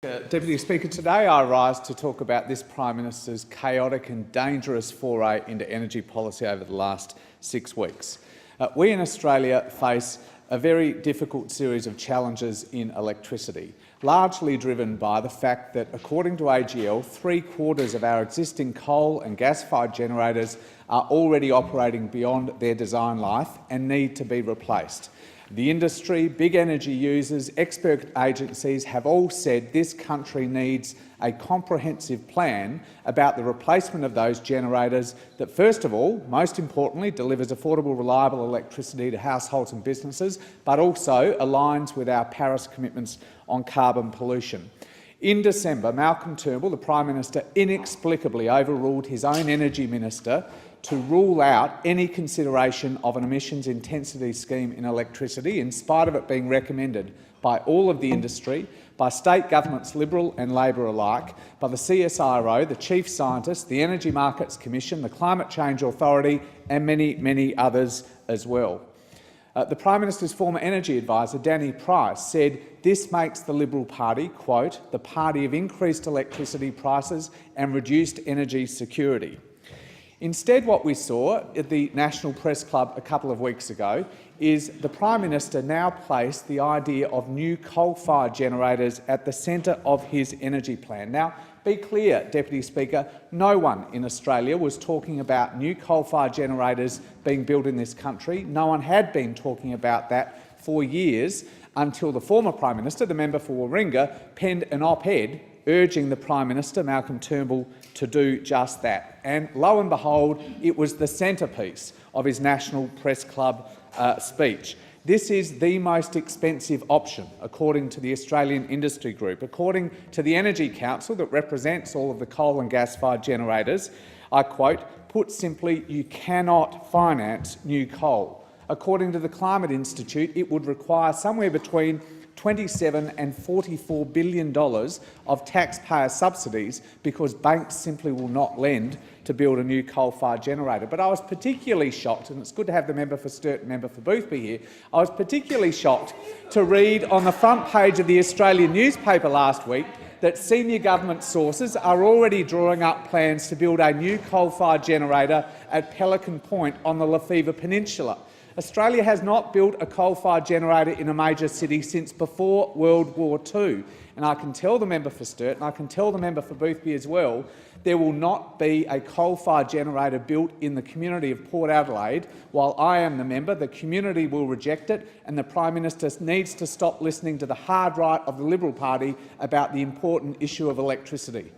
Deputy Speaker, today I rise to talk about this Prime Minister's chaotic and dangerous foray into energy policy over the last 6 weeks. We in Australia face a very difficult series of challenges in electricity, largely driven by the fact that, according to AGL, 3/4 of our existing coal and gas-fired generators are already operating beyond their design life and need to be replaced. The industry, big energy users, expert agencies have all said this country needs a comprehensive plan about the replacement of those generators that, first of all, most importantly, delivers affordable, reliable electricity to households and businesses, but also aligns with our Paris commitments on carbon pollution. In December, Malcolm Turnbull, the Prime Minister, inexplicably overruled his own Energy Minister to rule out any consideration of an emissions intensity scheme in electricity, in spite of it being recommended by all of the industry, by state governments, Liberal and Labor alike, by the CSIRO, the Chief Scientist, the Energy Markets Commission, the Climate Change Authority and many, many others as well. The Prime Minister's former energy advisor, Danny Price, said this makes the Liberal Party, quote, the party of increased electricity prices and reduced energy security. Instead, what we saw at the National Press Club a couple of weeks ago is the Prime Minister now placed the idea of new coal-fired generators at the centre of his energy plan. Now, be clear, Deputy Speaker, no one in Australia was talking about new coal-fired generators being built in this country. No one had been talking about that for years until the former Prime Minister, the member for Warringah, penned an op-ed urging the Prime Minister, Malcolm Turnbull, to do just that. And lo and behold, it was the centrepiece of his National Press Club speech. This is the most expensive option, according to the Australian Industry Group. According to the Energy Council, that represents all of the coal and gas-fired generators, I quote, "Put simply, you cannot finance new coal." According to the Climate Institute, it would require somewhere between $27 and $44 billion of taxpayer subsidies because banks simply will not lend to build a new coal-fired generator. But I was particularly shocked, and it's good to have the member for Sturt and member for Boothby here, I was particularly shocked to read on the front page of the Australian newspaper last week that senior government sources are already drawing up plans to build a new coal-fired generator at Pelican Point on the Lefevre Peninsula. Australia has not built a coal-fired generator in a major city since before World War II. And I can tell the member for Sturt and I can tell the member for Boothby as well, there will not be a coal-fired generator built in the community of Port Adelaide. While I am the member, the community will reject it, and the Prime Minister needs to stop listening to the hard right of the Liberal Party about the important issue of electricity.